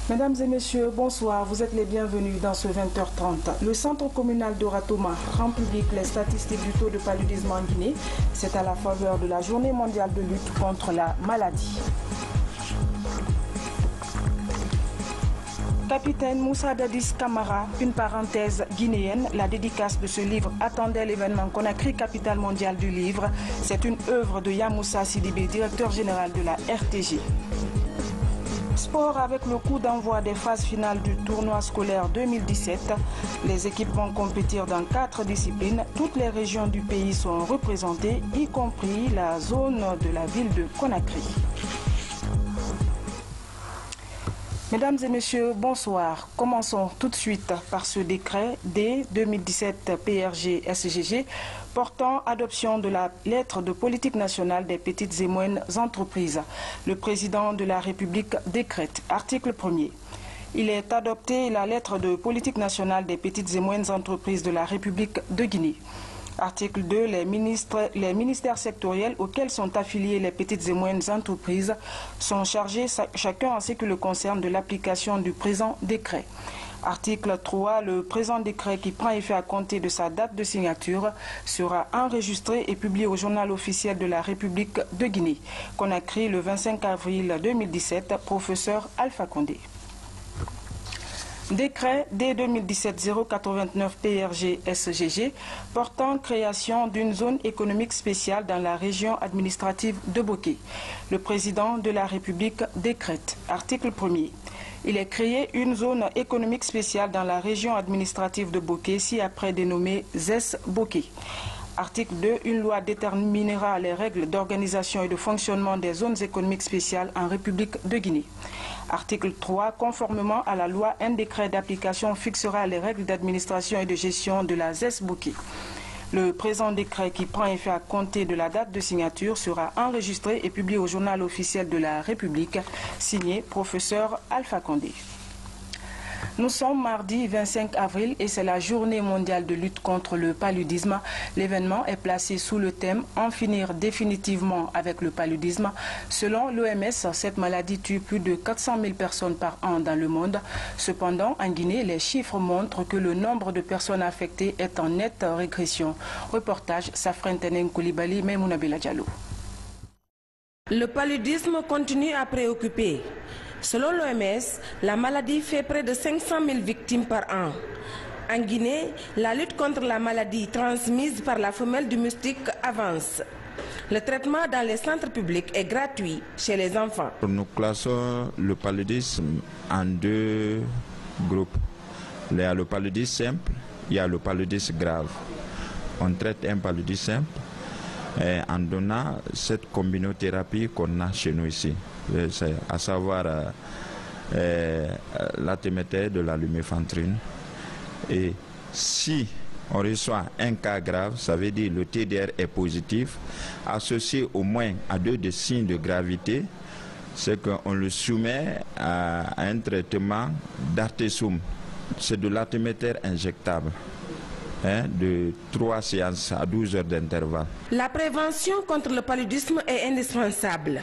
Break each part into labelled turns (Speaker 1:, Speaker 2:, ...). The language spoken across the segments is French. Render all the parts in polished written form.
Speaker 1: Mesdames et messieurs, bonsoir. Vous êtes les bienvenus dans ce 20h30. Le centre communal de Ratoma rend public les statistiques du taux de paludisme en Guinée. C'est à la faveur de la journée mondiale de lutte contre la maladie. Capitaine Moussa Dadis Camara, une parenthèse guinéenne, la dédicace de ce livre attendait l'événement Conakry, capitale mondiale du livre. C'est une œuvre de Yamoussa Sidibé, directeur général de la RTG. Sport avec le coup d'envoi des phases finales du tournoi scolaire 2017. Les équipes vont compétir dans 4 disciplines. Toutes les régions du pays sont représentées, y compris la zone de la ville de Conakry. Mesdames et messieurs, bonsoir. Commençons tout de suite par ce décret D-2017 PRG-SGG portant adoption de la lettre de politique nationale des petites et moyennes entreprises. Le président de la République décrète, article 1er. Il est adopté la lettre de politique nationale des petites et moyennes entreprises de la République de Guinée. Article 2. Les ministères sectoriels auxquels sont affiliées les petites et moyennes entreprises sont chargés, chacun en ce qui le concerne, de l'application du présent décret. Article 3. Le présent décret qui prend effet à compter de sa date de signature sera enregistré et publié au journal officiel de la République de Guinée. Conakry, le 25 avril 2017, professeur Alpha Condé. Décret D-2017-089 PRG-SGG portant création d'une zone économique spéciale dans la région administrative de Boké. Le président de la République décrète. Article 1er. Il est créé une zone économique spéciale dans la région administrative de Boké, ci-après dénommée ZES-Boké. Article 2. Une loi déterminera les règles d'organisation et de fonctionnement des zones économiques spéciales en République de Guinée. Article 3. Conformément à la loi, un décret d'application fixera les règles d'administration et de gestion de la ZES-Boké. Le présent décret qui prend effet à compter de la date de signature sera enregistré et publié au journal officiel de la République, signé professeur Alpha Condé. Nous sommes mardi 25 avril et c'est la journée mondiale de lutte contre le paludisme. L'événement est placé sous le thème « En finir définitivement avec le paludisme ». Selon l'OMS, cette maladie tue plus de 400 000 personnes par an dans le monde. Cependant, en Guinée, les chiffres montrent que le nombre de personnes affectées est en nette régression. Reportage Safran Teneng Koulibaly, Maimouna Bella Diallo.
Speaker 2: Le paludisme continue à préoccuper. Selon l'OMS, la maladie fait près de 500 000 victimes par an. En Guinée, la lutte contre la maladie transmise par la femelle du moustique avance. Le traitement dans les centres publics est gratuit chez les enfants.
Speaker 3: Nous classons le paludisme en 2 groupes. Il y a le paludisme simple, il y a le paludisme grave. On traite un paludisme simple en donnant cette combinothérapie qu'on a chez nous ici, à savoir la théméter de la lumefantrine. Et si on reçoit un cas grave, ça veut dire le TDR est positif, associé au moins à 2 des signes de gravité, c'est qu'on le soumet à un traitement d'artésum. C'est de l'artéméter injectable. De 3 séances à 12 heures d'intervalle.
Speaker 2: La prévention contre le paludisme est indispensable.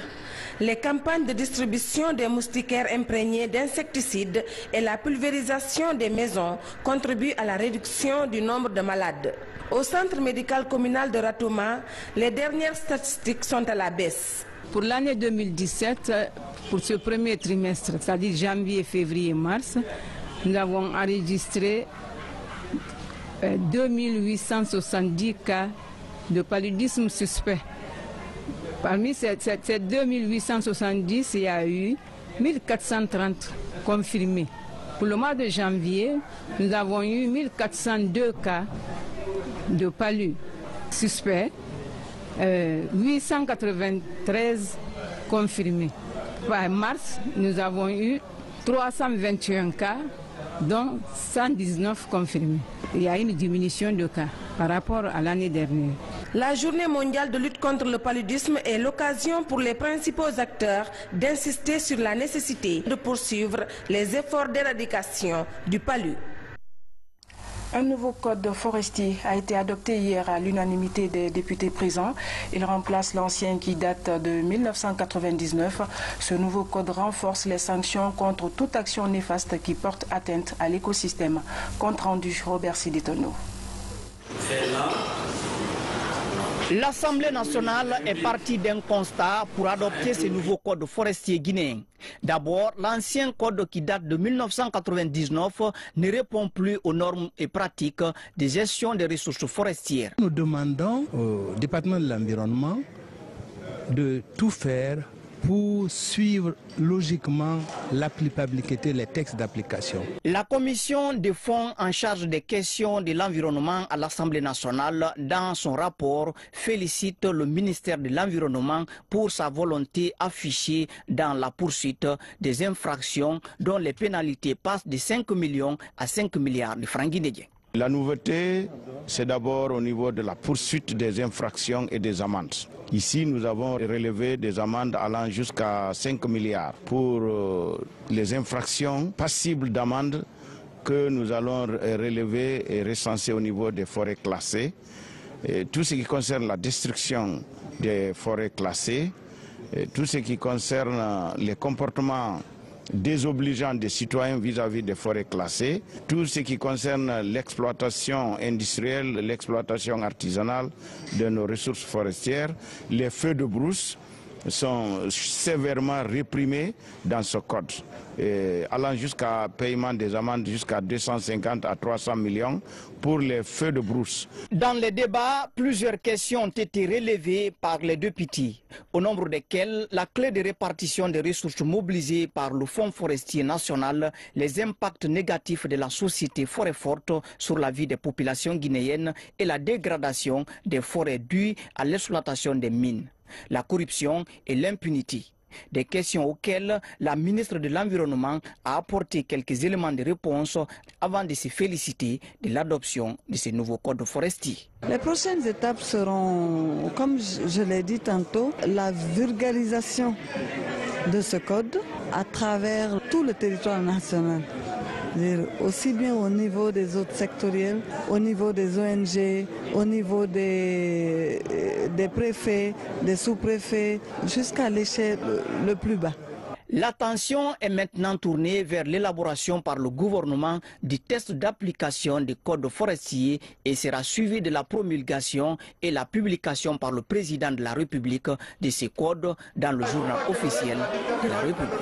Speaker 2: Les campagnes de distribution des moustiquaires imprégnés d'insecticides et la pulvérisation des maisons contribuent à la réduction du nombre de malades. Au centre médical communal de Ratoma, les dernières statistiques sont à la baisse.
Speaker 4: Pour l'année 2017, pour ce premier trimestre, c'est-à-dire janvier, février, mars, nous avons enregistré 2870 cas de paludisme suspect. Parmi ces 2870, il y a eu 1430 confirmés. Pour le mois de janvier, nous avons eu 1402 cas de palud suspect, 893 confirmés. Par mars, nous avons eu 321 cas, dont 119 confirmés. Il y a une diminution de cas par rapport à l'année dernière.
Speaker 2: La journée mondiale de lutte contre le paludisme est l'occasion pour les principaux acteurs d'insister sur la nécessité de poursuivre les efforts d'éradication du palud.
Speaker 1: Un nouveau code forestier a été adopté hier à l'unanimité des députés présents. Il remplace l'ancien qui date de 1999. Ce nouveau code renforce les sanctions contre toute action néfaste qui porte atteinte à l'écosystème. Compte rendu Robert Siditono.
Speaker 5: L'Assemblée nationale est partie d'un constat pour adopter ce nouveau code forestier guinéen. D'abord, l'ancien code qui date de 1999 ne répond plus aux normes et pratiques de gestion des ressources forestières.
Speaker 6: Nous demandons au département de l'environnement de tout faire pour suivre logiquement l'applicabilité des textes d'application.
Speaker 5: La commission des fonds en charge des questions de l'environnement à l'Assemblée nationale, dans son rapport, félicite le ministère de l'Environnement pour sa volonté affichée dans la poursuite des infractions dont les pénalités passent de 5 millions à 5 milliards de francs guinéens.
Speaker 7: La nouveauté, c'est d'abord au niveau de la poursuite des infractions et des amendes. Ici, nous avons relevé des amendes allant jusqu'à 5 milliards pour les infractions passibles d'amendes que nous allons relever et recenser au niveau des forêts classées. Et tout ce qui concerne la destruction des forêts classées, et tout ce qui concerne les comportements désobligeant des citoyens vis-à-vis des forêts classées, tout ce qui concerne l'exploitation industrielle, l'exploitation artisanale de nos ressources forestières, les feux de brousse sont sévèrement réprimés dans ce code, allant jusqu'à paiement des amendes jusqu'à 250 à 300 millions pour les feux de brousse.
Speaker 5: Dans les débats, plusieurs questions ont été relevées par les députés, au nombre desquelles la clé de répartition des ressources mobilisées par le Fonds forestier national, les impacts négatifs de la société forêt forte sur la vie des populations guinéennes et la dégradation des forêts dues à l'exploitation des mines, la corruption et l'impunité. Des questions auxquelles la ministre de l'Environnement a apporté quelques éléments de réponse avant de se féliciter de l'adoption de ce nouveau code forestier.
Speaker 8: Les prochaines étapes seront, comme je l'ai dit tantôt, la vulgarisation de ce code à travers tout le territoire national. Aussi bien au niveau des autres sectoriels, au niveau des ONG, au niveau des préfets, des sous-préfets, jusqu'à l'échelle le plus bas.
Speaker 5: L'attention est maintenant tournée vers l'élaboration par le gouvernement du test d'application du code forestier et sera suivi de la promulgation et la publication par le président de la République de ces codes dans le journal officiel de la République.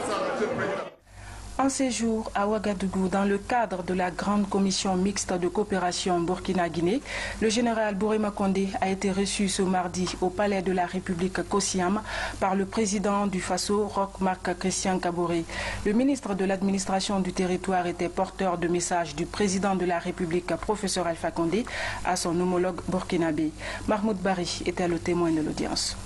Speaker 1: En séjour à Ouagadougou, dans le cadre de la grande commission mixte de coopération Burkina-Guinée, le général Bourema Condé a été reçu ce mardi au palais de la République Kosiam par le président du Faso, Roch Marc Christian Kaboré. Le ministre de l'administration du territoire était porteur de messages du président de la République, professeur Alpha Condé, à son homologue burkinabé. Mahmoud Bari était le témoin de l'audience.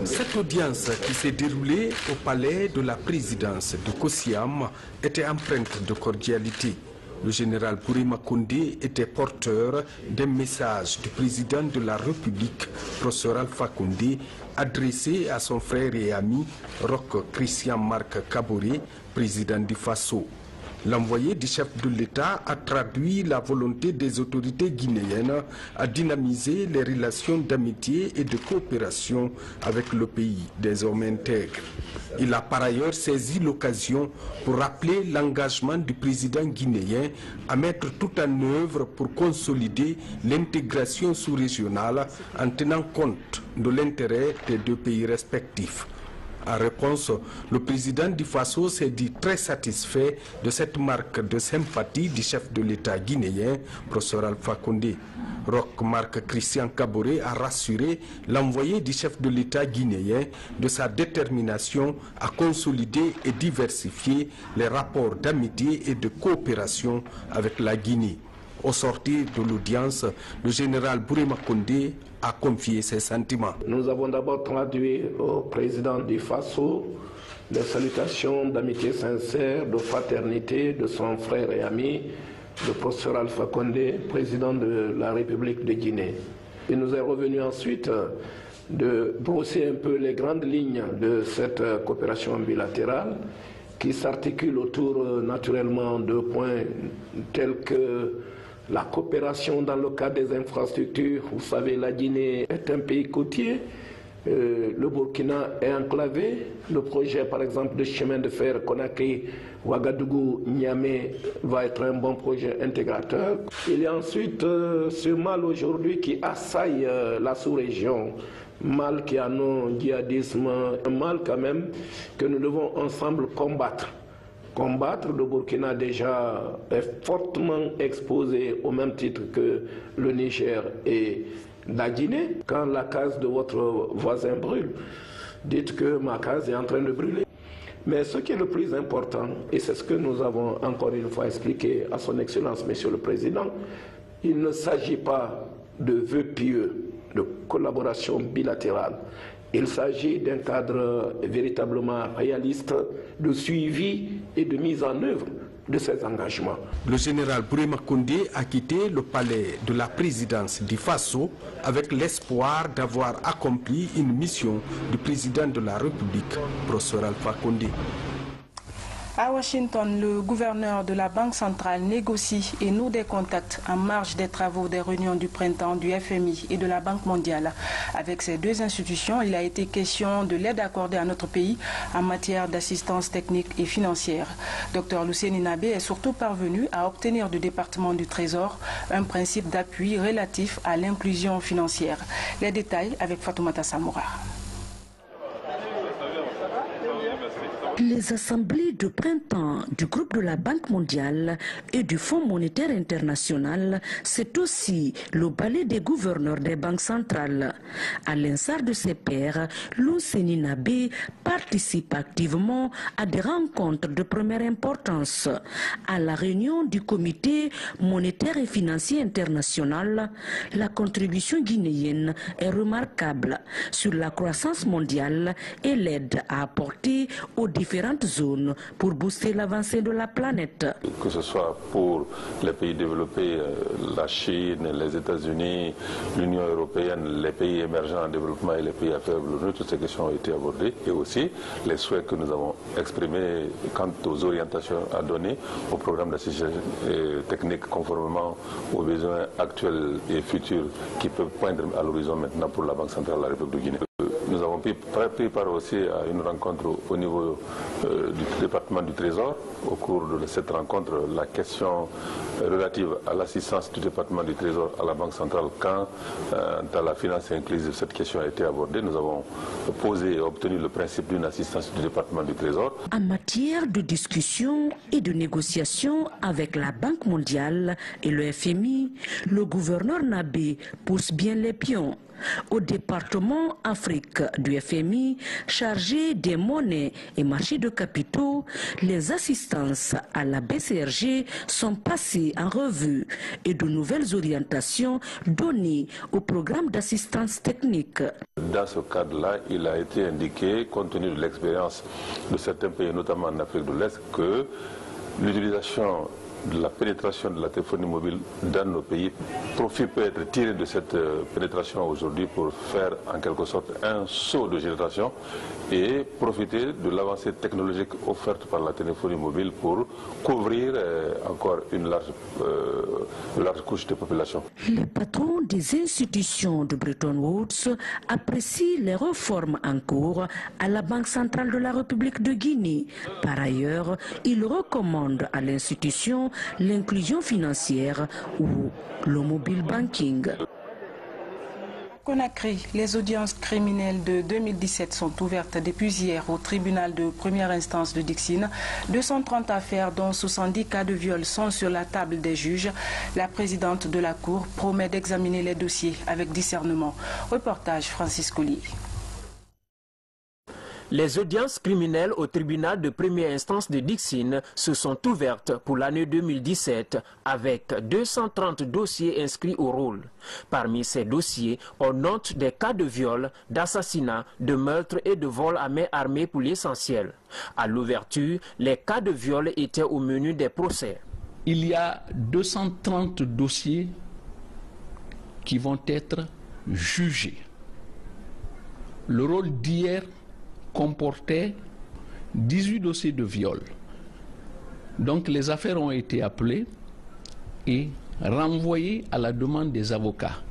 Speaker 9: Cette audience qui s'est déroulée au palais de la présidence de Kosiam était empreinte de cordialité. Le général Bourema Condé était porteur d'un message du président de la République, professeur Alpha Condé, adressé à son frère et ami Roch Christian Marc Kaboré, président du Faso. L'envoyé du chef de l'État a traduit la volonté des autorités guinéennes à dynamiser les relations d'amitié et de coopération avec le pays désormais intègre. Il a par ailleurs saisi l'occasion pour rappeler l'engagement du président guinéen à mettre tout en œuvre pour consolider l'intégration sous-régionale en tenant compte de l'intérêt des deux pays respectifs. En réponse, le président du Faso s'est dit très satisfait de cette marque de sympathie du chef de l'État guinéen, professeur Alpha Condé. Roch Marc Christian Kaboré a rassuré l'envoyé du chef de l'État guinéen de sa détermination à consolider et diversifier les rapports d'amitié et de coopération avec la Guinée. Au sortir de l'audience, le général Bourema Condé a confié ses sentiments.
Speaker 10: Nous avons d'abord traduit au président du Faso les salutations d'amitié sincère, de fraternité de son frère et ami, le professeur Alpha Condé, président de la République de Guinée. Il nous est revenu ensuite de brosser un peu les grandes lignes de cette coopération bilatérale qui s'articule autour naturellement de points tels que la coopération dans le cadre des infrastructures. Vous savez, la Guinée est un pays côtier, le Burkina est enclavé. Le projet, par exemple, de chemin de fer Conakry, Ouagadougou, Niamey va être un bon projet intégrateur. Il y a ensuite ce mal aujourd'hui qui assaille la sous-région. Mal qui a non djihadisme, un mal quand même que nous devons ensemble combattre. Le Burkina déjà est fortement exposé au même titre que le Niger et la Guinée. Quand la case de votre voisin brûle, dites que ma case est en train de brûler. Mais ce qui est le plus important, et c'est ce que nous avons encore une fois expliqué à son Excellence, Monsieur le Président, il ne s'agit pas de vœux pieux, de collaboration bilatérale. Il s'agit d'un cadre véritablement réaliste de suivi et de mise en œuvre de ces engagements.
Speaker 9: Le général Burima Koundé a quitté le palais de la présidence du Faso avec l'espoir d'avoir accompli une mission du président de la République, professeur Alpha Condé.
Speaker 1: À Washington, le gouverneur de la Banque centrale négocie et noue des contacts en marge des travaux des réunions du printemps du FMI et de la Banque mondiale. Avec ces deux institutions, il a été question de l'aide accordée à notre pays en matière d'assistance technique et financière. Dr Luceni Nabé est surtout parvenu à obtenir du département du Trésor un principe d'appui relatif à l'inclusion financière. Les détails avec Fatoumata Samoura.
Speaker 11: Les assemblées de printemps du groupe de la Banque mondiale et du Fonds monétaire international, c'est aussi le ballet des gouverneurs des banques centrales. À l'instar de ses pairs, Luceni Nabé participe activement à des rencontres de première importance. À la réunion du Comité monétaire et financier international, la contribution guinéenne est remarquable sur la croissance mondiale et l'aide à apporter aux différentes zones pour booster l'avancée de la planète.
Speaker 12: Que ce soit pour les pays développés, la Chine, les États-Unis, l'Union européenne, les pays émergents en développement et les pays à faible revenu, toutes ces questions ont été abordées et aussi les souhaits que nous avons exprimés quant aux orientations à donner au programme d'assistance technique conformément aux besoins actuels et futurs qui peuvent poindre à l'horizon maintenant pour la Banque centrale de la République de Guinée. Nous avons pris part aussi à une rencontre au niveau du département du Trésor. Au cours de cette rencontre, la question relative à l'assistance du département du Trésor à la Banque centrale quant à la finance inclusive, cette question a été abordée. Nous avons posé et obtenu le principe d'une assistance du département du Trésor.
Speaker 11: En matière de discussion et de négociation avec la Banque mondiale et le FMI, le gouverneur Nabé pousse bien les pions. Au département Afrique du FMI, chargé des monnaies et marchés de capitaux, les assistances à la BCRG sont passées en revue et de nouvelles orientations données au programme d'assistance technique.
Speaker 12: Dans ce cadre-là, il a été indiqué, compte tenu de l'expérience de certains pays, notamment en Afrique de l'Est, que l'utilisation de la pénétration de la téléphonie mobile dans nos pays, profit peut être tiré de cette pénétration aujourd'hui pour faire en quelque sorte un saut de génération et profiter de l'avancée technologique offerte par la téléphonie mobile pour couvrir encore une large couche de population.
Speaker 11: Les patrons des institutions de Bretton Woods apprécient les réformes en cours à la Banque centrale de la République de Guinée. Par ailleurs, ils recommandent à l'institution l'inclusion financière ou le mobile banking.
Speaker 1: Conakry, les audiences criminelles de 2017 sont ouvertes depuis hier au tribunal de première instance de Dixine. 230 affaires, dont 70 cas de viol, sont sur la table des juges. La présidente de la Cour promet d'examiner les dossiers avec discernement. Reportage Francis Collier.
Speaker 13: Les audiences criminelles au tribunal de première instance de Dixine se sont ouvertes pour l'année 2017 avec 230 dossiers inscrits au rôle. Parmi ces dossiers, on note des cas de viol, d'assassinat, de meurtre et de vol à main armée pour l'essentiel. À l'ouverture, les cas de viol étaient au menu des procès.
Speaker 14: Il y a 230 dossiers qui vont être jugés. Le rôle d'hier comportait 18 dossiers de viol. Donc les affaires ont été appelées et renvoyées à la demande des avocats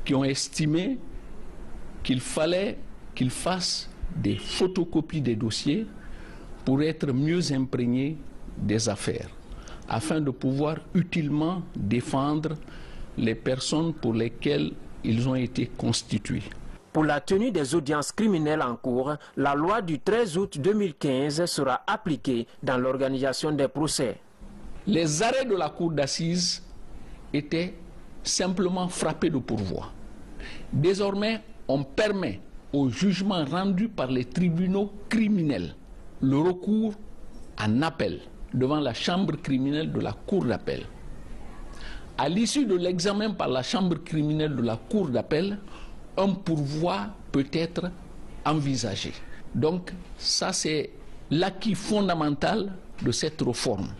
Speaker 14: qui ont estimé qu'il fallait qu'ils fassent des photocopies des dossiers pour être mieux imprégnés des affaires, afin de pouvoir utilement défendre les personnes pour lesquelles ils ont été constitués.
Speaker 13: Pour la tenue des audiences criminelles en cours, la loi du 13 août 2015 sera appliquée dans l'organisation des procès.
Speaker 14: Les arrêts de la cour d'assises étaient simplement frappés de pourvoi. Désormais, on permet au jugement rendu par les tribunaux criminels le recours en appel devant la chambre criminelle de la cour d'appel. À l'issue de l'examen par la chambre criminelle de la cour d'appel, un pourvoi peut être envisagé. Donc, ça c'est l'acquis fondamental de cette réforme.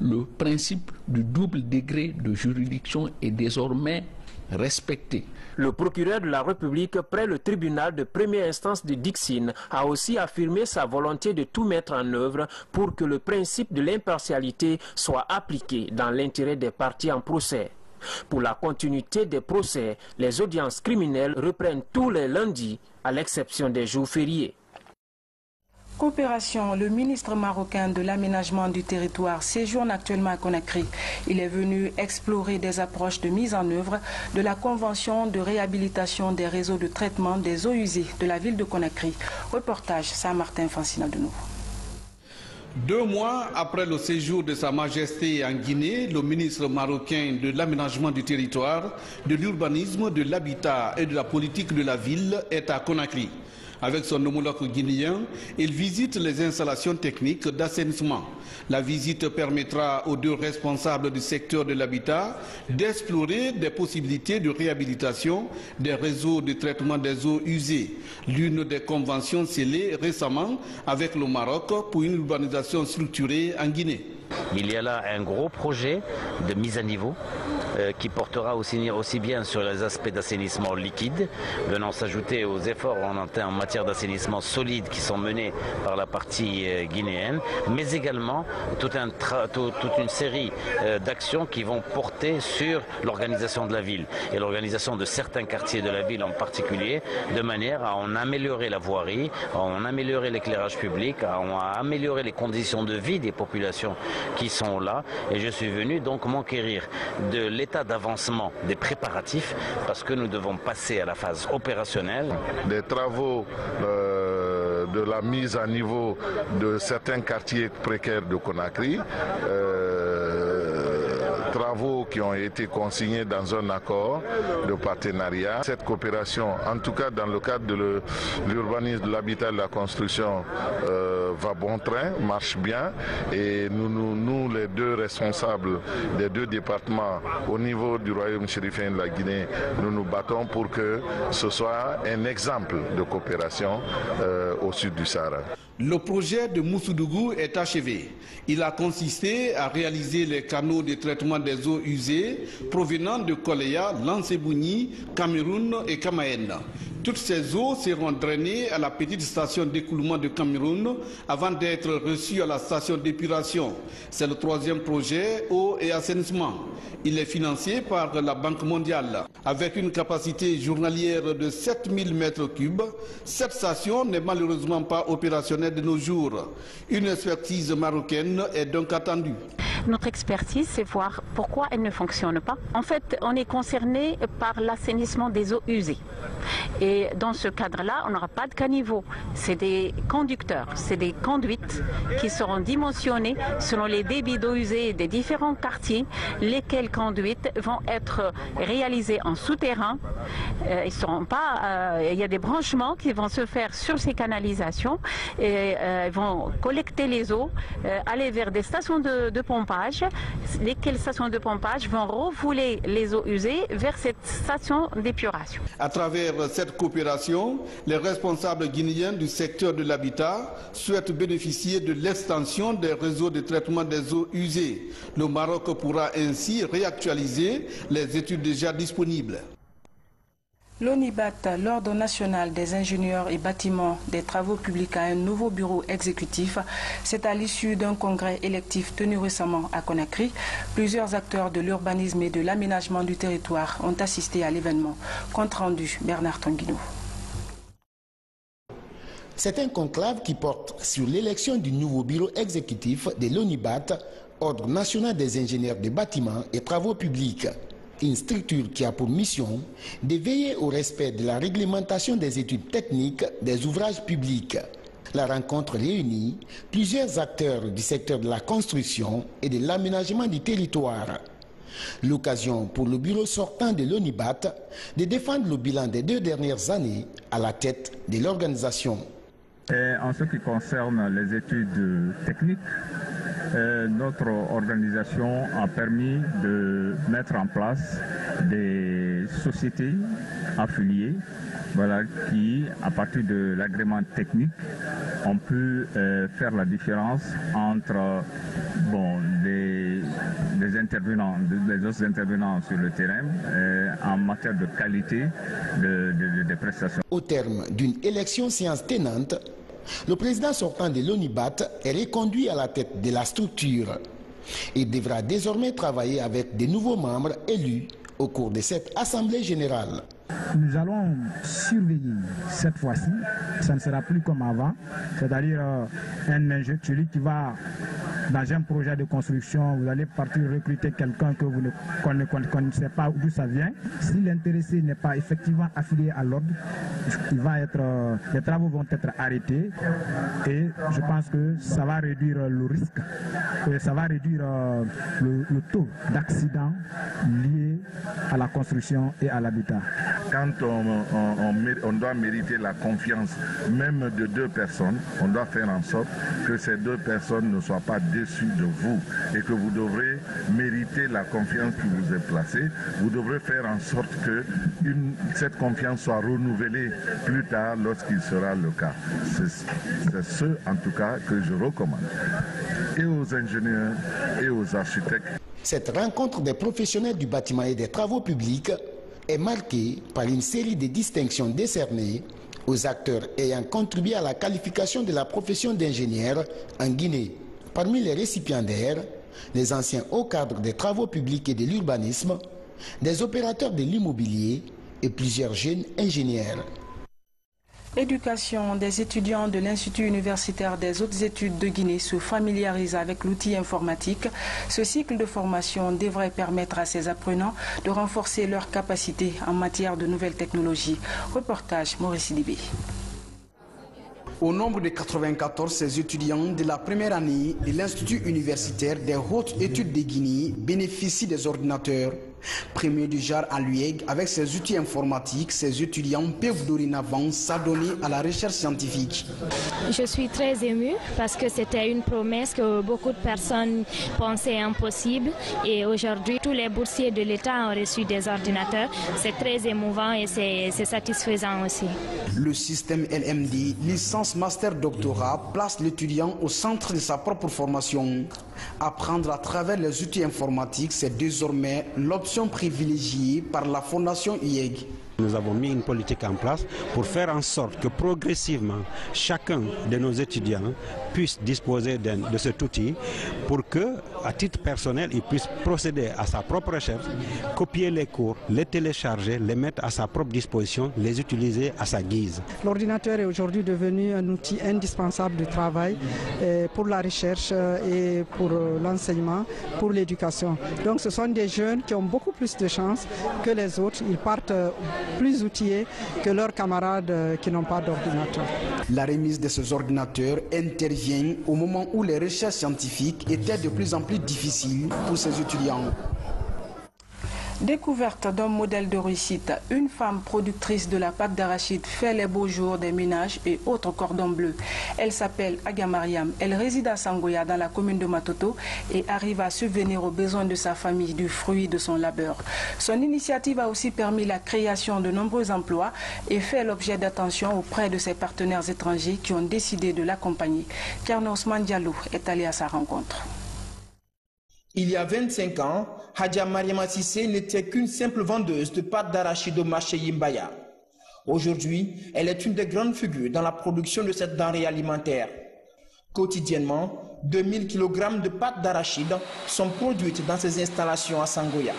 Speaker 14: Le principe du double degré de juridiction est désormais respecté.
Speaker 13: Le procureur de la République près le tribunal de première instance de Dixine a aussi affirmé sa volonté de tout mettre en œuvre pour que le principe de l'impartialité soit appliqué dans l'intérêt des parties en procès. Pour la continuité des procès, les audiences criminelles reprennent tous les lundis, à l'exception des jours fériés.
Speaker 1: Coopération, le ministre marocain de l'aménagement du territoire séjourne actuellement à Conakry. Il est venu explorer des approches de mise en œuvre de la convention de réhabilitation des réseaux de traitement des eaux usées de la ville de Conakry. Reportage Saint-Martin Francina de nouveau.
Speaker 15: 2 mois après le séjour de Sa Majesté en Guinée, le ministre marocain de l'aménagement du territoire, de l'urbanisme, de l'habitat et de la politique de la ville est à Conakry. Avec son homologue guinéen, il visite les installations techniques d'assainissement. La visite permettra aux 2 responsables du secteur de l'habitat d'explorer des possibilités de réhabilitation des réseaux de traitement des eaux usées, l'une des conventions scellées récemment avec le Maroc pour une urbanisation structurée en Guinée.
Speaker 16: Il y a là un gros projet de mise à niveau qui portera aussi bien sur les aspects d'assainissement liquide, venant s'ajouter aux efforts en matière d'assainissement solide qui sont menés par la partie guinéenne, mais également toute une série d'actions qui vont porter sur l'organisation de la ville et l'organisation de certains quartiers de la ville en particulier, de manière à en améliorer la voirie, à en améliorer l'éclairage public, à en améliorer les conditions de vie des populations qui sont là. Et je suis venu donc m'enquérir de l'état d'avancement des préparatifs parce que nous devons passer à la phase opérationnelle.
Speaker 17: Des travaux de la mise à niveau de certains quartiers précaires de Conakry, travaux qui ont été consignés dans un accord de partenariat. Cette coopération, en tout cas dans le cadre de l'urbanisme, de l'habitat et de la construction, va bon train, marche bien. Et nous, les 2 responsables des 2 départements au niveau du royaume chérifien de la Guinée, nous nous battons pour que ce soit un exemple de coopération au sud du Sahara.
Speaker 15: Le projet de Moussoudougu est achevé. Il a consisté à réaliser les canaux de traitement des eaux usées provenant de Koleya, Lansebouni, Cameroun et Kamaen. Toutes ces eaux seront drainées à la petite station d'écoulement de Cameroun avant d'être reçues à la station d'épuration. C'est le 3e projet eau et assainissement. Il est financé par la Banque mondiale. Avec une capacité journalière de 7000 m3, cette station n'est malheureusement pas opérationnelle de nos jours. Une expertise marocaine est donc attendue.
Speaker 18: Notre expertise, c'est voir pourquoi elle ne fonctionne pas. En fait, on est concerné par l'assainissement des eaux usées. Et dans ce cadre-là, on n'aura pas de caniveaux. C'est des conducteurs, c'est des conduites qui seront dimensionnées selon les débits d'eau usée des différents quartiers, lesquelles conduites vont être réalisées en souterrain. Il y a des branchements qui vont se faire sur ces canalisations et vont collecter les eaux, aller vers des stations de pompage, lesquelles stations de pompage vont refouler les eaux usées vers cette station d'épuration.
Speaker 15: À travers cette coopération, les responsables guinéens du secteur de l'habitat souhaitent bénéficier de l'extension des réseaux de traitement des eaux usées. Le Maroc pourra ainsi réactualiser les études déjà disponibles.
Speaker 1: L'ONIBAT, l'Ordre national des ingénieurs et bâtiments des travaux publics, a un nouveau bureau exécutif. C'est à l'issue d'un congrès électif tenu récemment à Conakry. Plusieurs acteurs de l'urbanisme et de l'aménagement du territoire ont assisté à l'événement. Compte rendu, Bernard Tanguino.
Speaker 19: C'est un conclave qui porte sur l'élection du nouveau bureau exécutif de l'ONIBAT, Ordre national des ingénieurs de bâtiments et travaux publics. Une structure qui a pour mission de veiller au respect de la réglementation des études techniques des ouvrages publics. La rencontre réunit plusieurs acteurs du secteur de la construction et de l'aménagement du territoire. L'occasion pour le bureau sortant de l'ONIBAT de défendre le bilan des 2 dernières années à la tête de l'organisation.
Speaker 20: En ce qui concerne les études techniques, notre organisation a permis de mettre en place des sociétés affiliées qui, à partir de l'agrément technique, ont pu faire la différence entre les intervenants, les autres intervenants sur le terrain en matière de qualité des prestations.
Speaker 19: Au terme d'une élection séance tenante, le président sortant de l'ONIBAT est reconduit à la tête de la structure. Il devra désormais travailler avec de nouveaux membres élus au cours de cette assemblée générale.
Speaker 21: Nous allons surveiller cette fois-ci, ça ne sera plus comme avant, c'est-à-dire un ingénieur qui va dans un projet de construction, vous allez partir recruter quelqu'un que vous ne connaissez pas d'où ça vient. Si l'intéressé n'est pas effectivement affilié à l'ordre, les travaux vont être arrêtés et je pense que ça va réduire le risque, et ça va réduire le taux d'accidents liés à la construction et à l'habitat.
Speaker 17: Quand on doit mériter la confiance même de 2 personnes, on doit faire en sorte que ces 2 personnes ne soient pas déçues de vous et que vous devrez mériter la confiance qui vous est placée. Vous devrez faire en sorte que cette confiance soit renouvelée plus tard lorsqu'il sera le cas. C'est ce, en tout cas, que je recommande et aux ingénieurs et aux architectes.
Speaker 19: Cette rencontre des professionnels du bâtiment et des travaux publics est marquée par une série de distinctions décernées aux acteurs ayant contribué à la qualification de la profession d'ingénieur en Guinée. Parmi les récipiendaires, les anciens hauts cadres des travaux publics et de l'urbanisme, des opérateurs de l'immobilier et plusieurs jeunes ingénieurs.
Speaker 1: Éducation des étudiants de l'Institut universitaire des hautes études de Guinée se familiarise avec l'outil informatique. Ce cycle de formation devrait permettre à ces apprenants de renforcer leurs capacités en matière de nouvelles technologies. Reportage Maurice Sidibé.
Speaker 22: Au nombre de 94, ces étudiants de la première année de l'Institut universitaire des hautes études de Guinée bénéficient des ordinateurs. Premier du genre à l'UEG, avec ses outils informatiques, ces étudiants peuvent dorénavant s'adonner à la recherche scientifique.
Speaker 23: Je suis très émue parce que c'était une promesse que beaucoup de personnes pensaient impossible et aujourd'hui tous les boursiers de l'État ont reçu des ordinateurs. C'est très émouvant et c'est satisfaisant aussi.
Speaker 22: Le système LMD, licence master doctorat, place l'étudiant au centre de sa propre formation. Apprendre à travers les outils informatiques, c'est désormais l'option privilégiée par la Fondation UEG.
Speaker 24: Nous avons mis une politique en place pour faire en sorte que progressivement, chacun de nos étudiants puisse disposer de cet outil pour que, à titre personnel, il puisse procéder à sa propre recherche, copier les cours, les télécharger, les mettre à sa propre disposition, les utiliser à sa guise.
Speaker 25: L'ordinateur est aujourd'hui devenu un outil indispensable de travail pour la recherche et pour l'enseignement, pour l'éducation. Donc ce sont des jeunes qui ont beaucoup plus de chances que les autres. Ils partent plus outillés que leurs camarades qui n'ont pas d'ordinateur.
Speaker 22: La remise de ces ordinateurs intervient au moment où les recherches scientifiques étaient de plus en plus difficiles pour ces étudiants.
Speaker 1: Découverte d'un modèle de réussite, une femme productrice de la pâte d'arachide fait les beaux jours des ménages et autres cordons bleus. Elle s'appelle Aga Mariam, elle réside à Sangoya dans la commune de Matoto et arrive à subvenir aux besoins de sa famille du fruit de son labeur. Son initiative a aussi permis la création de nombreux emplois et fait l'objet d'attention auprès de ses partenaires étrangers qui ont décidé de l'accompagner. Kerno Ousmane Diallo est allé à sa rencontre.
Speaker 26: Il y a 25 ans, Hadja Mariama Sissé n'était qu'une simple vendeuse de pâtes d'arachide au marché Yimbaya.
Speaker 22: Aujourd'hui, elle est une des grandes figures dans la production de cette denrée alimentaire. Quotidiennement, 2000 kg de pâtes d'arachide sont produites dans ces installations à Sangoya.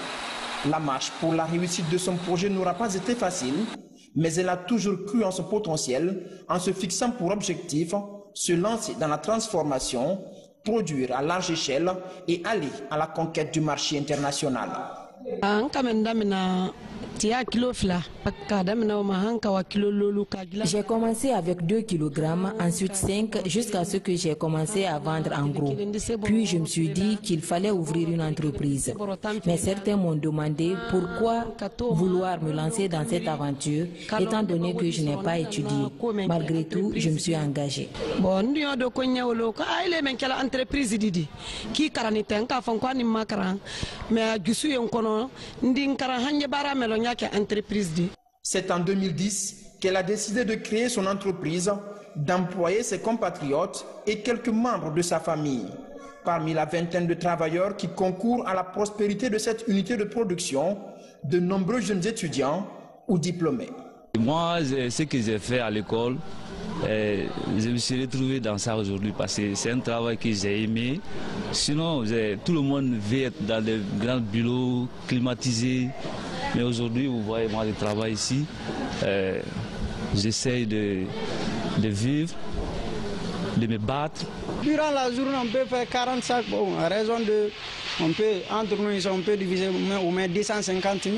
Speaker 22: La marche pour la réussite de son projet n'aura pas été facile, mais elle a toujours cru en son potentiel en se fixant pour objectif se lancer dans la transformation, produire à large échelle et aller à la conquête du marché international.
Speaker 2: J'ai commencé avec 2 kg, ensuite 5, jusqu'à ce que j'ai commencé à vendre en gros. Puis je me suis dit qu'il fallait ouvrir une entreprise. Mais certains m'ont demandé pourquoi vouloir me lancer dans cette aventure, étant donné que je n'ai pas étudié. Malgré tout, je me suis engagée.
Speaker 22: C'est en 2010 qu'elle a décidé de créer son entreprise, d'employer ses compatriotes et quelques membres de sa famille. Parmi la vingtaine de travailleurs qui concourent à la prospérité de cette unité de production, de nombreux jeunes étudiants ou diplômés.
Speaker 3: Moi, ce que j'ai fait à l'école, je me suis retrouvé dans ça aujourd'hui parce que c'est un travail que j'ai aimé. Sinon, tout le monde veut être dans des grands bureaux climatisés. Mais aujourd'hui, vous voyez, moi, je travaille ici. J'essaie de vivre, de me battre.
Speaker 21: Durant la journée, on peut faire 40 sacs. Bon, à raison de... entre nous, on peut diviser au moins 250 000.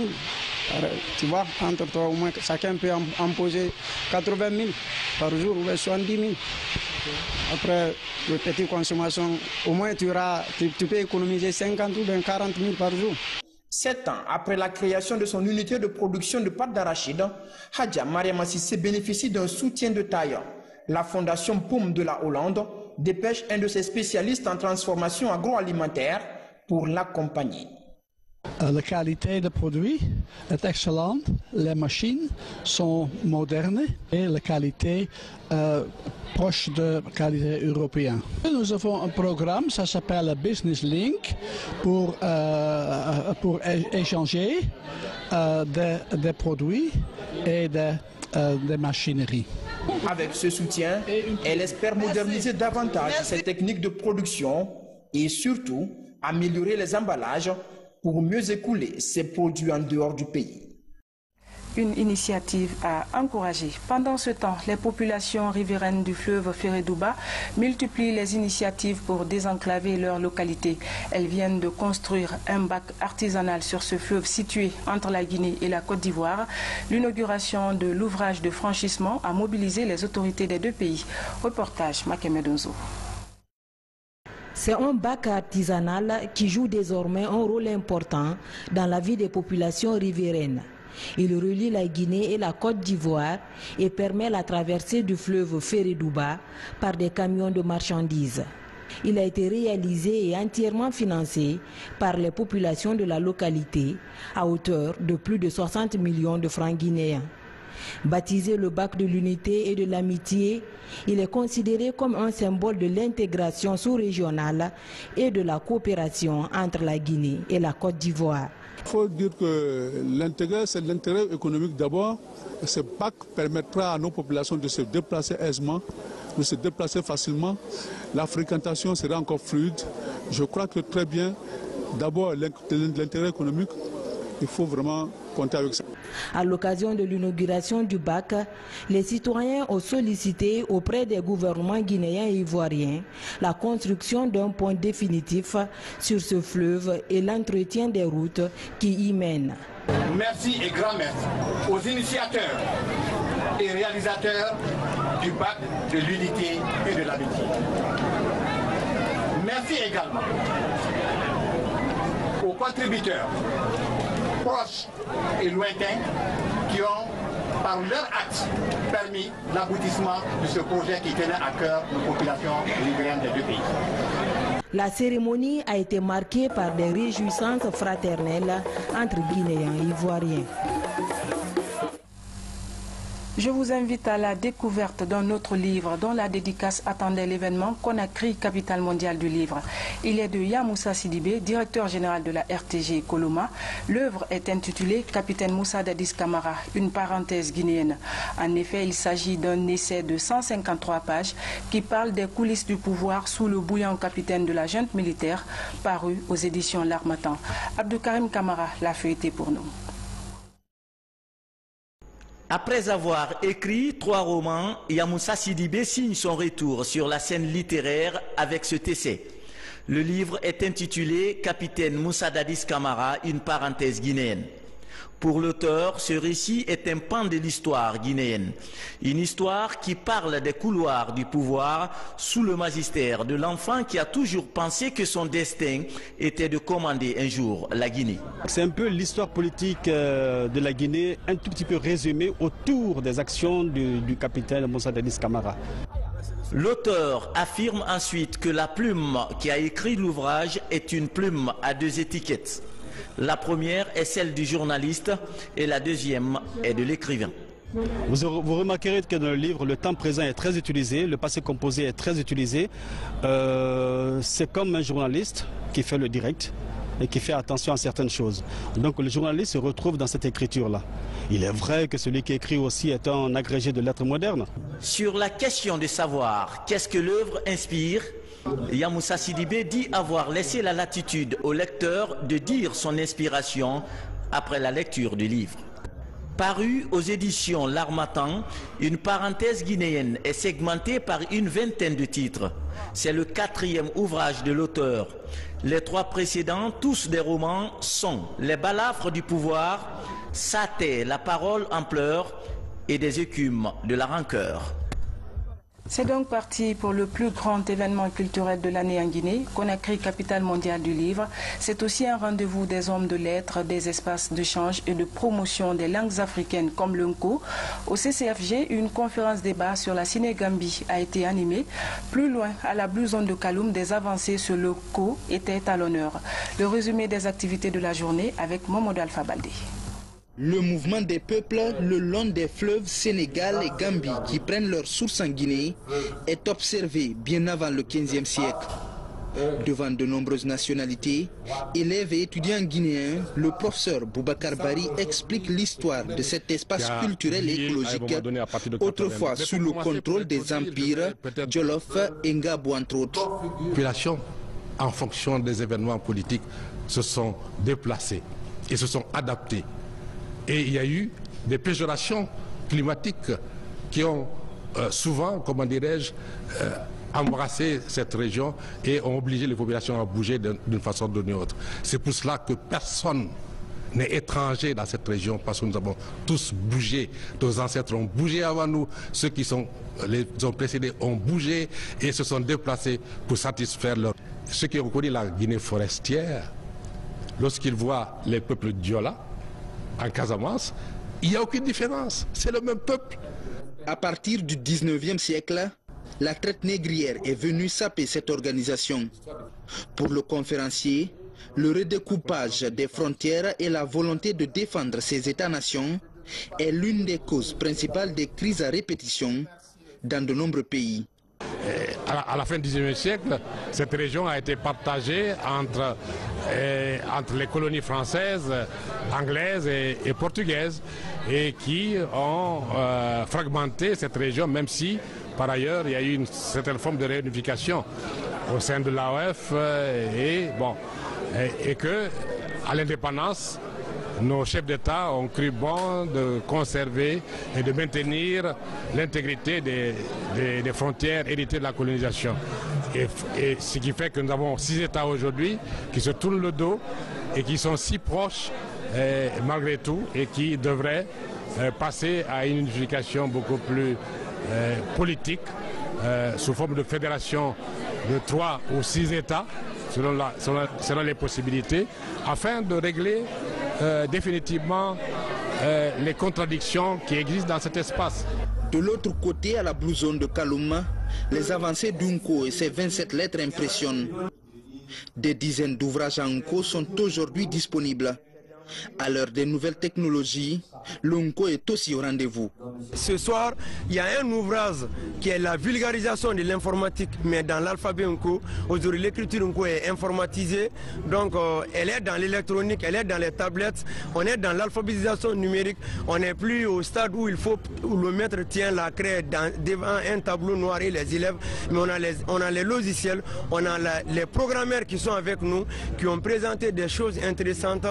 Speaker 21: Tu vois, entre toi, au moins, chacun peut en poser 80 000 par jour ou 70 000. Après, les petites consommations, au moins tu peux économiser 50 ou bien 40 000 par jour.
Speaker 22: 7 ans après la création de son unité de production de pâtes d'arachide, Hadja Mariama Sissé bénéficie d'un soutien de taille. La Fondation Pomme de la Hollande dépêche un de ses spécialistes en transformation agroalimentaire pour l'accompagner.
Speaker 4: La qualité des produits est excellente, les machines sont modernes et la qualité proche de la qualité européenne. Nous avons un programme, ça s'appelle Business Link, pour échanger des produits et des machineries.
Speaker 22: Avec ce soutien, elle espère moderniser davantage ses techniques de production et surtout améliorer les emballages pour mieux écouler ses produits en dehors du pays.
Speaker 1: Une initiative à encourager. Pendant ce temps, les populations riveraines du fleuve Férédouba multiplient les initiatives pour désenclaver leur localité. Elles viennent de construire un bac artisanal sur ce fleuve situé entre la Guinée et la Côte d'Ivoire. L'inauguration de l'ouvrage de franchissement a mobilisé les autorités des deux pays. Reportage Makemedonzo.
Speaker 2: C'est un bac artisanal qui joue désormais un rôle important dans la vie des populations riveraines. Il relie la Guinée et la Côte d'Ivoire et permet la traversée du fleuve Férédouba par des camions de marchandises. Il a été réalisé et entièrement financé par les populations de la localité à hauteur de plus de 60 millions de francs guinéens. Baptisé le bac de l'unité et de l'amitié, il est considéré comme un symbole de l'intégration sous-régionale et de la coopération entre la Guinée et la Côte d'Ivoire.
Speaker 4: Il faut dire que l'intérêt, c'est l'intérêt économique d'abord. Ce bac permettra à nos populations de se déplacer aisément, de se déplacer facilement. La fréquentation sera encore fluide. Je crois que très bien, d'abord l'intérêt économique, il faut vraiment compter avec ça.
Speaker 2: À l'occasion de l'inauguration du bac, les citoyens ont sollicité auprès des gouvernements guinéens et ivoiriens la construction d'un pont définitif sur ce fleuve et l'entretien des routes qui y mènent.
Speaker 6: Merci et grand merci aux initiateurs et réalisateurs du bac de l'unité et de l'amitié. Merci également aux contributeurs proches et lointains qui ont, par leur acte, permis l'aboutissement de ce projet qui tenait à cœur nos populations riveraines des deux pays.
Speaker 2: La cérémonie a été marquée par des réjouissances fraternelles entre Guinéens et Ivoiriens.
Speaker 1: Je vous invite à la découverte d'un autre livre dont la dédicace attendait l'événement Conakry, capitale mondiale du livre. Il est de Yamoussa Sidibé, directeur général de la RTG Coloma. L'œuvre est intitulée Capitaine Moussa Dadis Camara, une parenthèse guinéenne. En effet, il s'agit d'un essai de 153 pages qui parle des coulisses du pouvoir sous le bouillant capitaine de la junte militaire, paru aux éditions L'Harmattan. Abdou Karim Camara l'a feuilleté pour nous.
Speaker 5: Après avoir écrit 3 romans, Yamoussa Sidibé signe son retour sur la scène littéraire avec cet essai. Le livre est intitulé Capitaine Moussa Dadis Camara, une parenthèse guinéenne. Pour l'auteur, ce récit est un pan de l'histoire guinéenne. Une histoire qui parle des couloirs du pouvoir sous le magistère de l'enfant qui a toujours pensé que son destin était de commander un jour la Guinée.
Speaker 24: C'est un peu l'histoire politique de la Guinée, un tout petit peu résumée autour des actions du capitaine Moussa Dadis Camara.
Speaker 5: L'auteur affirme ensuite que la plume qui a écrit l'ouvrage est une plume à 2 étiquettes. La première est celle du journaliste et la deuxième est de l'écrivain.
Speaker 24: Vous remarquerez que dans le livre, le temps présent est très utilisé, le passé composé est très utilisé. C'est comme un journaliste qui fait le direct et qui fait attention à certaines choses. Donc le journaliste se retrouve dans cette écriture-là. Il est vrai que celui qui écrit aussi est un agrégé de lettres modernes.
Speaker 5: Sur la question de savoir qu'est-ce que l'œuvre inspire, Yamoussa Sidibé dit avoir laissé la latitude au lecteur de dire son inspiration après la lecture du livre. Paru aux éditions L'Harmattan, une parenthèse guinéenne est segmentée par une vingtaine de titres. C'est le 4e ouvrage de l'auteur. Les 3 précédents, tous des romans, sont Les balafres du pouvoir, Saté, la parole en pleurs et Des écumes de la rancœur.
Speaker 1: C'est donc parti pour le plus grand événement culturel de l'année en Guinée, Conakry, capitale mondiale du livre. C'est aussi un rendez-vous des hommes de lettres, des espaces d'échange et de promotion des langues africaines comme l'Unco. Au CCFG, une conférence débat sur la Sénégambie a été animée. Plus loin, à la Blue Zone de Kaloum, des avancées sur le co étaient à l'honneur. Le résumé des activités de la journée avec Momodo Alpha Baldé.
Speaker 7: Le mouvement des peuples le long des fleuves Sénégal et Gambie qui prennent leur source en Guinée est observé bien avant le XVe siècle. Devant de nombreuses nationalités, élèves et étudiants guinéens, le professeur Boubacar Bari explique l'histoire de cet espace culturel et écologique, autrefois sous le contrôle des empires Djolof et Ngabou entre autres.
Speaker 8: Les populations, en fonction des événements politiques, se sont déplacées et se sont adaptées. Et il y a eu des péjorations climatiques qui ont souvent, comment dirais-je, embrassé cette région et ont obligé les populations à bouger d'une façon ou d'une autre. C'est pour cela que personne n'est étranger dans cette région parce que nous avons tous bougé. Nos ancêtres ont bougé avant nous, ceux qui les ont précédés ont bougé et se sont déplacés pour satisfaire leur... Ceux qui ont connu la Guinée forestière, lorsqu'ils voient les peuples Diola, en Casamance, il n'y a aucune différence. C'est le même peuple.
Speaker 7: À partir du 19e siècle, la traite négrière est venue saper cette organisation. Pour le conférencier, le redécoupage des frontières et la volonté de défendre ces États-nations est l'une des causes principales des crises à répétition dans de nombreux pays.
Speaker 8: À la fin du XIXe siècle, cette région a été partagée entre les colonies françaises, anglaises et portugaises et qui ont fragmenté cette région, même si par ailleurs il y a eu une certaine forme de réunification au sein de l'AOF et que à l'indépendance, nos chefs d'État ont cru bon de conserver et de maintenir l'intégrité des frontières héritées de la colonisation. Et ce qui fait que nous avons 6 États aujourd'hui qui se tournent le dos et qui sont si proches malgré tout et qui devraient passer à une unification beaucoup plus politique sous forme de fédération de 3 ou 6 États selon les possibilités afin de régler définitivement les contradictions qui existent dans cet espace.
Speaker 7: De l'autre côté, à la Blue Zone de Kaloum, les avancées d'Unco et ses 27 lettres impressionnent. Des dizaines d'ouvrages en Unco sont aujourd'hui disponibles. À l'heure des nouvelles technologies, l'Unco est aussi au rendez-vous.
Speaker 9: Ce soir, il y a un ouvrage qui est la vulgarisation de l'informatique, mais dans l'alphabet Unco. Aujourd'hui, l'écriture Unco est informatisée, donc elle est dans l'électronique, elle est dans les tablettes, on est dans l'alphabétisation numérique, on n'est plus au stade où le maître tient la craie devant un tableau noir et les élèves, mais on a les logiciels, on a les programmeurs qui sont avec nous, qui ont présenté des choses intéressantes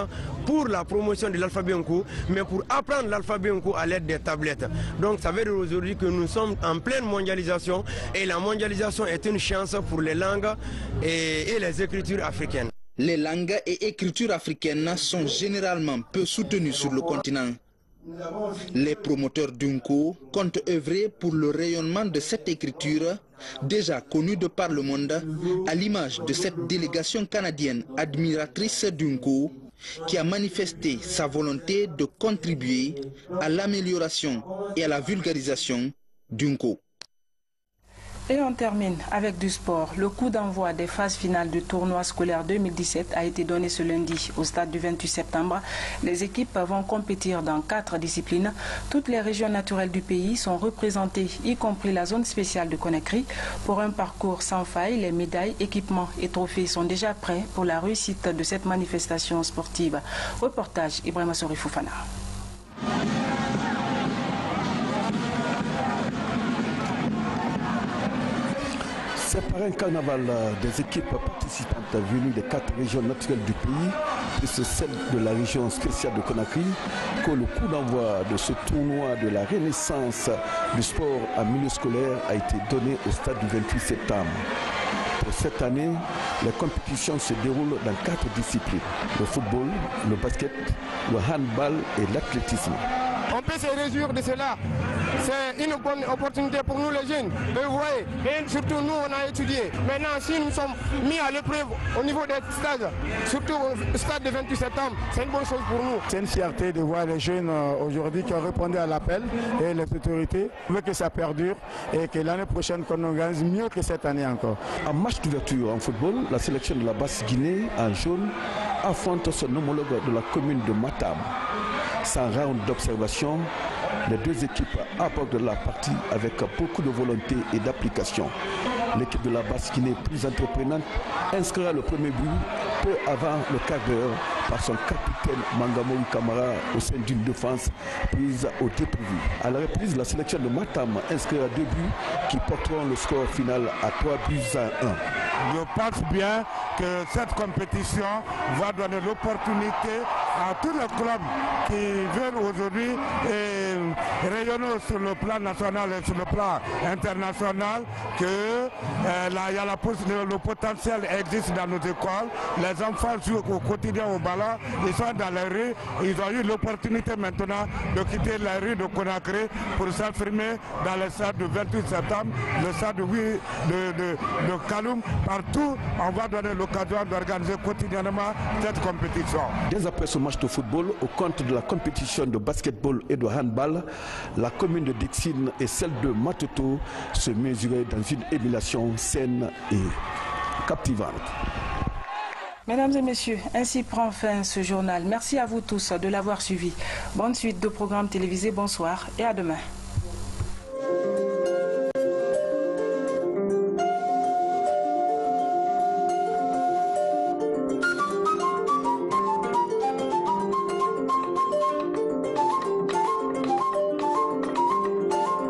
Speaker 9: pour la promotion de l'alphabet Unco, mais pour apprendre l'alphabet Unco à l'aide des tablettes. Donc ça veut dire aujourd'hui que nous sommes en pleine mondialisation et la mondialisation est une chance pour les langues et les écritures africaines.
Speaker 7: Les langues et écritures africaines sont généralement peu soutenues sur le continent. Les promoteurs d'Unco comptent œuvrer pour le rayonnement de cette écriture, déjà connue de par le monde, à l'image de cette délégation canadienne admiratrice d'Unco, qui a manifesté sa volonté de contribuer à l'amélioration et à la vulgarisation d'Unco.
Speaker 1: Et on termine avec du sport. Le coup d'envoi des phases finales du tournoi scolaire 2017 a été donné ce lundi au stade du 28 septembre. Les équipes vont compétir dans 4 disciplines. Toutes les régions naturelles du pays sont représentées, y compris la zone spéciale de Conakry. Pour un parcours sans faille, les médailles, équipements et trophées sont déjà prêts pour la réussite de cette manifestation sportive. Reportage Ibrahima Sori Foufana.
Speaker 10: C'est par un carnaval des équipes participantes venues des 4 régions naturelles du pays, plus celle de la région spéciale de Conakry, que le coup d'envoi de ce tournoi de la renaissance du sport en milieu scolaire a été donné au stade du 28 septembre. Pour cette année, les compétitions se déroulent dans 4 disciplines: le football, le basket, le handball et l'athlétisme.
Speaker 11: On peut se réjouir de cela. C'est une bonne opportunité pour nous les jeunes. Et vous voyez, et surtout nous on a étudié. Maintenant si nous sommes mis à l'épreuve au niveau des stades, surtout au stade du 28 septembre, c'est une bonne chose pour nous.
Speaker 21: C'est une fierté de voir les jeunes aujourd'hui qui ont répondu à l'appel et les autorités. On veut que ça perdure et que l'année prochaine qu'on organise mieux que cette année encore.
Speaker 10: En match d'ouverture en football, la sélection de la Basse-Guinée en jaune affronte son homologue de la commune de Matam. Sans round d'observation, les 2 équipes abordent la partie avec beaucoup de volonté et d'application. L'équipe de la Basse-Guinée, plus entreprenante, inscrira le premier but peu avant le quart d'heure par son capitaine Mangamoui Kamara au sein d'une défense prise au dépourvu. À la reprise, la sélection de Matam inscrira 2 buts qui porteront le score final à 3-1.
Speaker 21: Je pense bien que cette compétition va donner l'opportunité à tous les clubs qui veulent aujourd'hui rayonner sur le plan national et sur le plan international, que le potentiel existe dans nos écoles. Les enfants jouent au quotidien au ballon, ils sont dans les rues, ils ont eu l'opportunité maintenant de quitter les rues de Conakry pour s'affirmer dans le stade du 28 septembre, le stade de Kaloum. Partout, on va donner l'occasion d'organiser quotidiennement cette compétition.
Speaker 10: Dès après ce match de football, au compte de la compétition de basketball et de handball, la commune de Dixine et celle de Matoto se mesuraient dans une émulation saine et captivante.
Speaker 1: Mesdames et messieurs, ainsi prend fin ce journal. Merci à vous tous de l'avoir suivi. Bonne suite de programmes télévisés. Bonsoir et à demain.